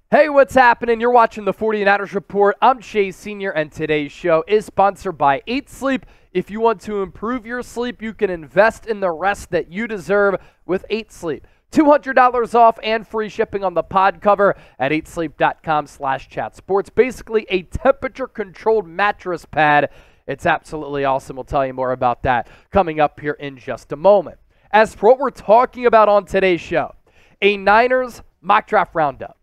Hey, what's happening? You're watching the 49ers Report. I'm Chase Sr., and today's show is sponsored by Eat Sleep. If you want to improve your sleep, you can invest in the rest that you deserve with Eat Sleep. $200 off and free shipping on the pod cover at eatsleep.com/chatsports. Basically a temperature-controlled mattress pad. It's absolutely awesome. We'll tell you more about that coming up here in just a moment. As for what we're talking about on today's show, a Niners mock draft roundup.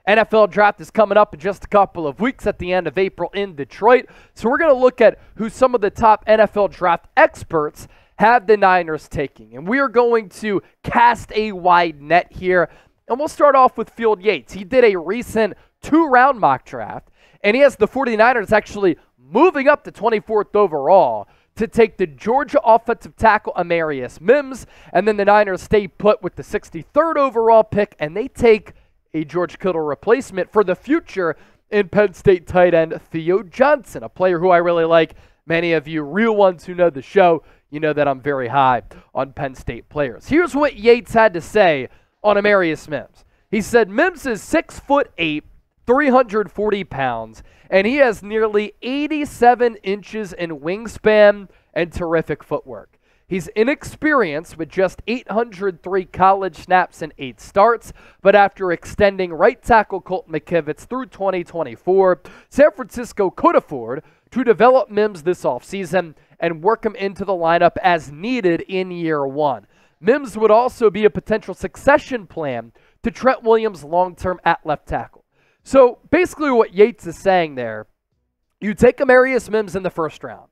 NFL draft is coming up in just a couple of weeks at the end of April in Detroit. So we're going to look at who some of the top NFL draft experts have the Niners taking. And we are going to cast a wide net here. And we'll start off with Field Yates. He did a recent 2-round mock draft. And he has the 49ers actually moving up to 24th overall to take the Georgia offensive tackle Amarius Mims. And then the Niners stay put with the 63rd overall pick. And they take a George Kittle replacement for the future in Penn State tight end Theo Johnson, a player who I really like. Many of you real ones who know the show, you know that I'm very high on Penn State players. Here's what Yates had to say on Amarius Mims. He said, Mims is 6'8", 340 pounds, and he has nearly 87 inches in wingspan and terrific footwork. He's inexperienced with just 803 college snaps and 8 starts, but after extending right tackle Colt McKivitz through 2024, San Francisco could afford to develop Mims this offseason and work him into the lineup as needed in year one. Mims would also be a potential succession plan to Trent Williams long-term at left tackle. So basically what Yates is saying there, you take Amarius Mims in the first round.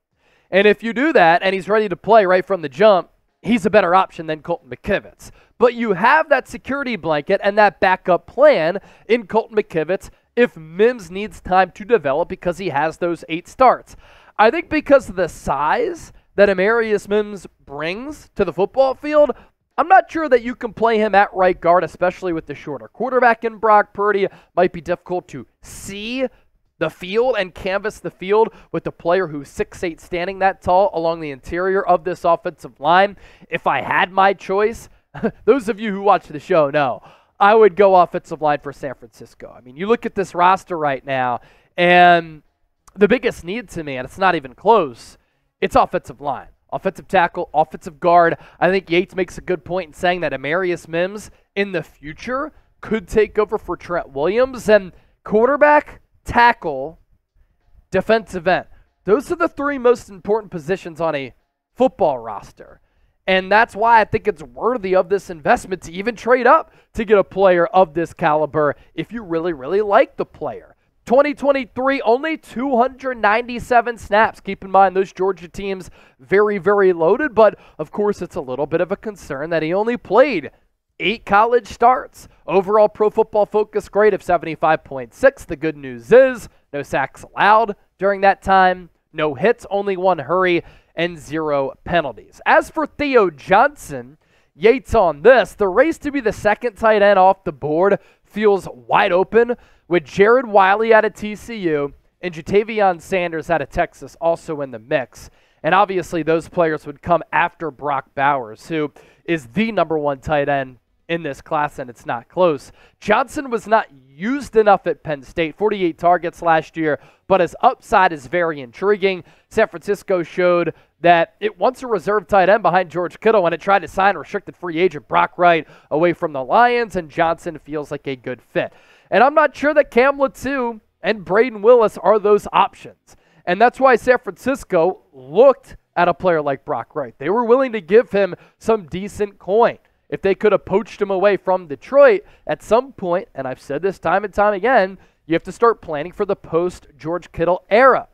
And if you do that and he's ready to play right from the jump, he's a better option than Colton McKivitz. But you have that security blanket and that backup plan in Colton McKivitz if Mims needs time to develop because he has those 8 starts. I think because of the size that Amarius Mims brings to the football field, I'm not sure that you can play him at right guard, especially with the shorter quarterback in Brock Purdy. It might be difficult to see the field and canvas the field with a player who's 6'8", standing that tall along the interior of this offensive line. If I had my choice, those of you who watch the show know, I would go offensive line for San Francisco. I mean, you look at this roster right now, and the biggest need to me, and it's not even close, it's offensive line. Offensive tackle, offensive guard. I think Yates makes a good point in saying that Amarius Mims in the future could take over for Trent Williams. And quarterback, tackle, defensive end. Those are the 3 most important positions on a football roster. And that's why I think it's worthy of this investment to even trade up to get a player of this caliber if you really, really like the player. 2023, only 297 snaps. Keep in mind, those Georgia teams very, very loaded. But, of course, it's a little bit of a concern that he only played 8 college starts. Overall Pro Football Focus grade of 75.6. The good news is no sacks allowed during that time. No hits, only 1 hurry, and 0 penalties. As for Theo Johnson, Yates on this, the race to be the second tight end off the board feels wide open with Jared Wiley out of TCU and Jatavion Sanders out of Texas also in the mix. And obviously those players would come after Brock Bowers, who is the #1 tight end in this class, and it's not close. Johnson was not used enough at Penn State, 48 targets last year, but his upside is very intriguing. San Francisco showed that it wants a reserve tight end behind George Kittle when it tried to sign restricted free agent Brock Wright away from the Lions, and Johnson feels like a good fit. And I'm not sure that Cam Latu and Braden Willis are those options. And that's why San Francisco looked at a player like Brock Wright. They were willing to give him some decent coin. If they could have poached him away from Detroit at some point, and I've said this time and time again, you have to start planning for the post-George Kittle era.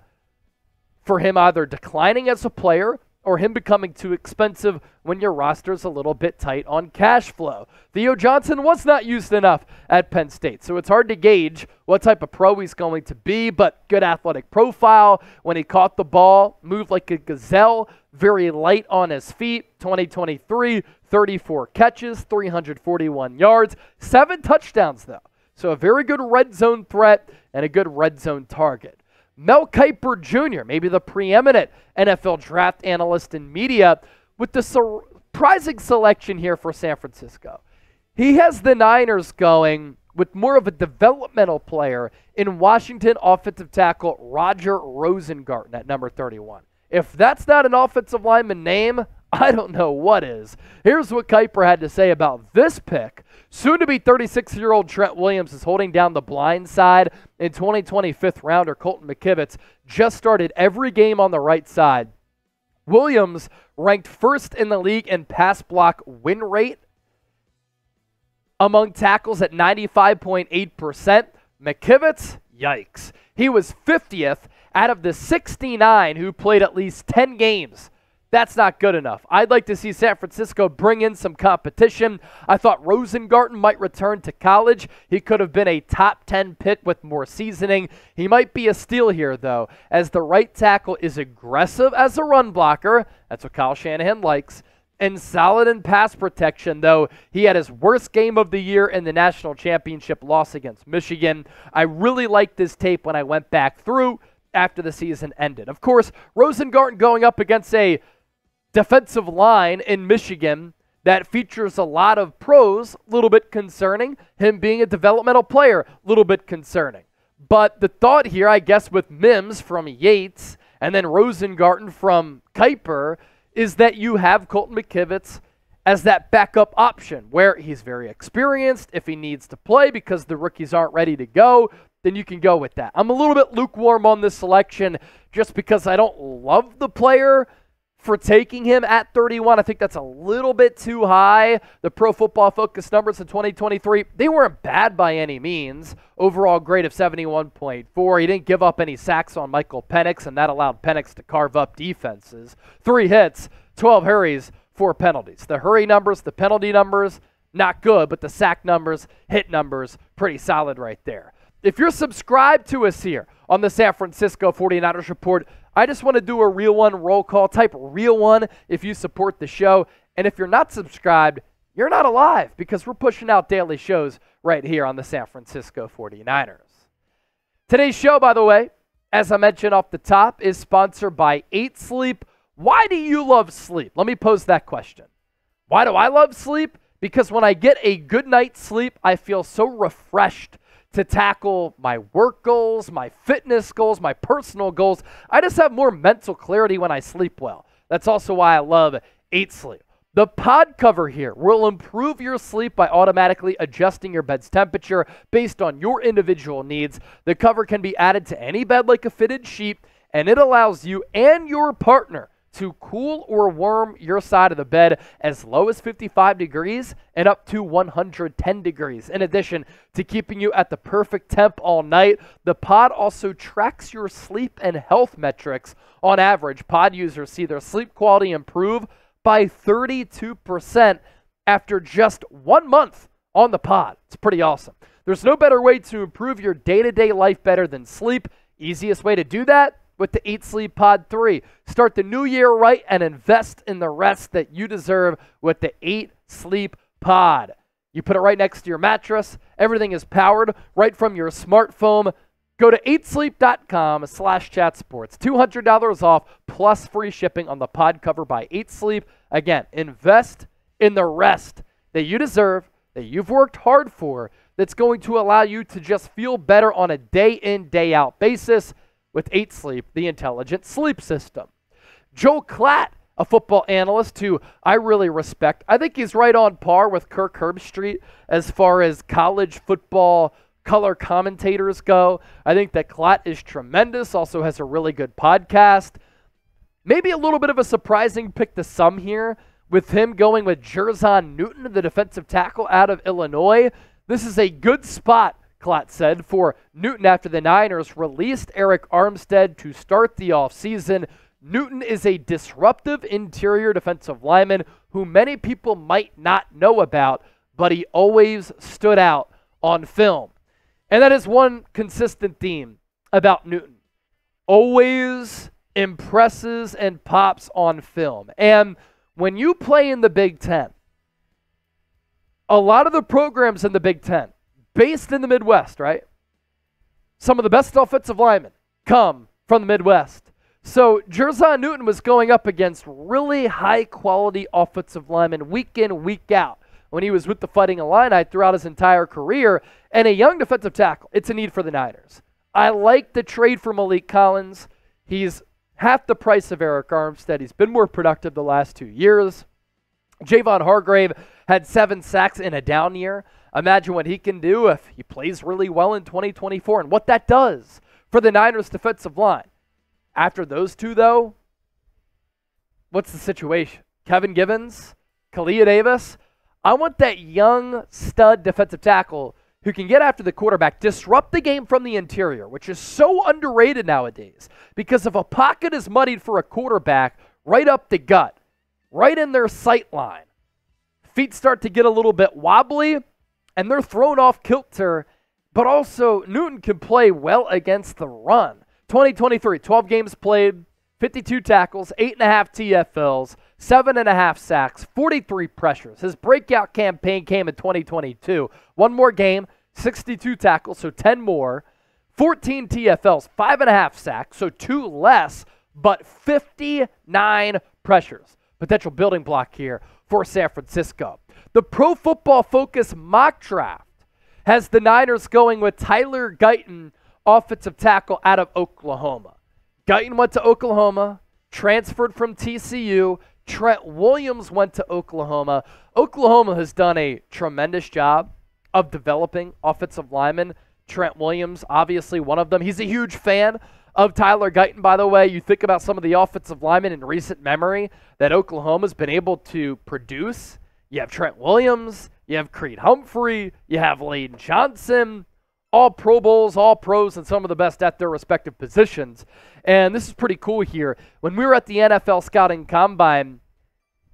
For him either declining as a player or him becoming too expensive when your roster's a little bit tight on cash flow. Theo Johnson was not used enough at Penn State, so it's hard to gauge what type of pro he's going to be, but good athletic profile. When he caught the ball, moved like a gazelle, very light on his feet. 2023, 34 catches, 341 yards, 7 touchdowns though. So a very good red zone threat and a good red zone target. Mel Kiper Jr., maybe the preeminent NFL draft analyst in media, with the surprising selection here for San Francisco. He has the Niners going with more of a developmental player in Washington offensive tackle Roger Rosengarten at number 31. If that's not an offensive lineman name, I don't know what is. Here's what Kiper had to say about this pick. Soon-to-be 36-year-old Trent Williams is holding down the blind side. In 2020, fifth-rounder Colton McKivitz just started every game on the right side. Williams ranked first in the league in pass block win rate among tackles at 95.8%. McKivitz, yikes. He was 50th out of the 69 who played at least 10 games. That's not good enough. I'd like to see San Francisco bring in some competition. I thought Rosengarten might return to college. He could have been a top 10 pick with more seasoning. He might be a steal here, though, as the right tackle is aggressive as a run blocker. That's what Kyle Shanahan likes. And solid in pass protection, though he had his worst game of the year in the national championship loss against Michigan. I really liked this tape when I went back through after the season ended. Of course, Rosengarten going up against a defensive line in Michigan that features a lot of pros, a little bit concerning. Him being a developmental player, a little bit concerning. But the thought here, I guess, with Mims from Yates and then Rosengarten from Kiper is that you have Colton McKivitz as that backup option where he's very experienced. If he needs to play because the rookies aren't ready to go, then you can go with that. I'm a little bit lukewarm on this selection just because I don't love the player for taking him at 31. I think that's a little bit too high. The Pro Football Focus numbers in 2023, they weren't bad by any means. Overall grade of 71.4. He didn't give up any sacks on Michael Penix, and that allowed Penix to carve up defenses. 3 hits, 12 hurries, 4 penalties. The hurry numbers, the penalty numbers, not good, but the sack numbers, hit numbers, pretty solid right there. If you're subscribed to us here on the San Francisco 49ers Report, I just want to do a real one roll call. Type real one if you support the show. And if you're not subscribed, you're not alive because we're pushing out daily shows right here on the San Francisco 49ers. Today's show, by the way, as I mentioned off the top, is sponsored by 8 Sleep. Why do you love sleep? Let me pose that question. Why do I love sleep? Because when I get a good night's sleep, I feel so refreshed to tackle my work goals, my fitness goals, my personal goals. I just have more mental clarity when I sleep well. That's also why I love 8 Sleep. The pod cover here will improve your sleep by automatically adjusting your bed's temperature based on your individual needs. The cover can be added to any bed like a fitted sheet, and it allows you and your partner to cool or warm your side of the bed as low as 55 degrees and up to 110 degrees. In addition to keeping you at the perfect temp all night, the pod also tracks your sleep and health metrics. On average, pod users see their sleep quality improve by 32% after just 1 month on the pod. It's pretty awesome. There's no better way to improve your day-to-day life better than sleep. Easiest way to do that? With the 8 Sleep Pod 3. Start the new year right and invest in the rest that you deserve with the 8 Sleep Pod. You put it right next to your mattress. Everything is powered right from your smartphone. Go to 8sleep.com/chatsports. $200 off plus free shipping on the pod cover by 8 Sleep. Again, invest in the rest that you deserve, that you've worked hard for, that's going to allow you to just feel better on a day-in, day-out basis. With 8 Sleep, the intelligent sleep system. Joel Clatt, a football analyst who I really respect. I think he's right on par with Kirk Herbstreit as far as college football color commentators go. I think that Clatt is tremendous, also has a really good podcast. Maybe a little bit of a surprising pick to some here with him going with Jerzon Newton, the defensive tackle out of Illinois. This is a good spot, Clatt said, for Newton after the Niners released Eric Armstead to start the offseason. Newton is a disruptive interior defensive lineman who many people might not know about, but he always stood out on film. And that is one consistent theme about Newton. Always impresses and pops on film. And when you play in the Big Ten, a lot of the programs in the Big Ten, based in the Midwest, right? Some of the best offensive linemen come from the Midwest. So Jerzon Newton was going up against really high-quality offensive linemen week in, week out when he was with the Fighting Illini throughout his entire career, and a young defensive tackle. It's a need for the Niners. I like the trade for Malik Collins. He's half the price of Eric Armstead. He's been more productive the last 2 years. Javon Hargrave had 7 sacks in a down year. Imagine what he can do if he plays really well in 2024 and what that does for the Niners defensive line. After those two, though, what's the situation? Kevin Givens, Kalia Davis. I want that young stud defensive tackle who can get after the quarterback, disrupt the game from the interior, which is so underrated nowadays. Because if a pocket is muddied for a quarterback, right up the gut, right in their sight line, feet start to get a little bit wobbly, and they're thrown off kilter, but also Newton can play well against the run. 2023, 12 games played, 52 tackles, 8.5 TFLs, 7.5 sacks, 43 pressures. His breakout campaign came in 2022. One more game, 62 tackles, so 10 more, 14 TFLs, 5.5 sacks, so 2 less, but 59 pressures. Potential building block here for San Francisco. The Pro Football Focus mock draft has the Niners going with Tyler Guyton, offensive tackle out of Oklahoma. Guyton went to Oklahoma, transferred from TCU. Trent Williams went to Oklahoma. Oklahoma has done a tremendous job of developing offensive linemen. Trent Williams, obviously one of them. He's a huge fan of Tyler Guyton, by the way. You think about some of the offensive linemen in recent memory that Oklahoma's been able to produce. You have Trent Williams, you have Creed Humphrey, you have Layden Johnson, all Pro Bowls, all pros, and some of the best at their respective positions. And this is pretty cool here. When we were at the NFL Scouting Combine,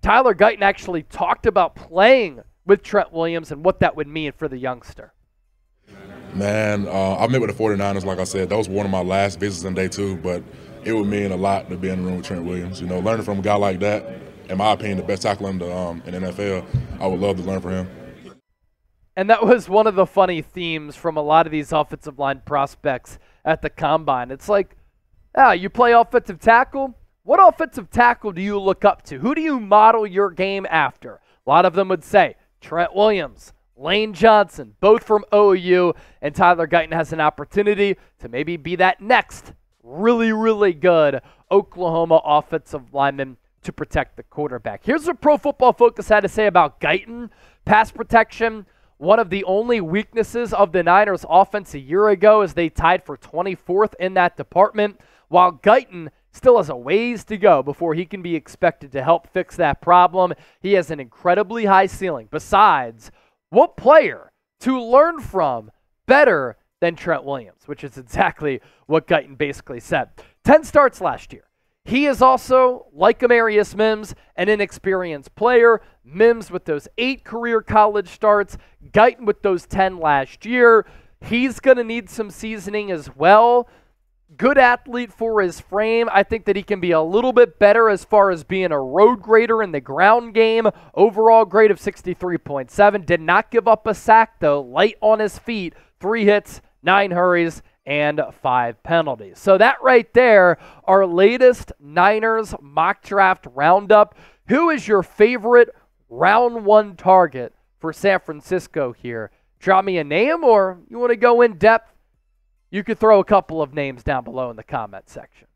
Tyler Guyton actually talked about playing with Trent Williams and what that would mean for the youngster. Man, I met with the 49ers, like I said. That was one of my last visits in day 2, but it would mean a lot to be in the room with Trent Williams. You know, learning from a guy like that, in my opinion, the best tackle in the NFL, I would love to learn from him. And that was one of the funny themes from a lot of these offensive line prospects at the Combine. It's like, you play offensive tackle? What offensive tackle do you look up to? Who do you model your game after? A lot of them would say Trent Williams, Lane Johnson, both from OU, and Tyler Guyton has an opportunity to maybe be that next really, really good Oklahoma offensive lineman to protect the quarterback. Here's what Pro Football Focus had to say about Guyton. Pass protection, one of the only weaknesses of the Niners offense a year ago, as they tied for 24th in that department, while Guyton still has a ways to go before he can be expected to help fix that problem. He has an incredibly high ceiling. Besides, what player to learn from better than Trent Williams, which is exactly what Guyton basically said. 10 starts last year. He is also, like Amarius Mims, an inexperienced player. Mims with those 8 career college starts, Guyton with those 10 last year. He's going to need some seasoning as well. Good athlete for his frame. I think that he can be a little bit better as far as being a road grader in the ground game. Overall grade of 63.7. Did not give up a sack, though. Light on his feet. 3 hits, 9 hurries, and 5 penalties. So that right there, our latest Niners mock draft roundup. Who is your favorite round 1 target for San Francisco here? Drop me a name, or you want to go in depth? You could throw a couple of names down below in the comment section.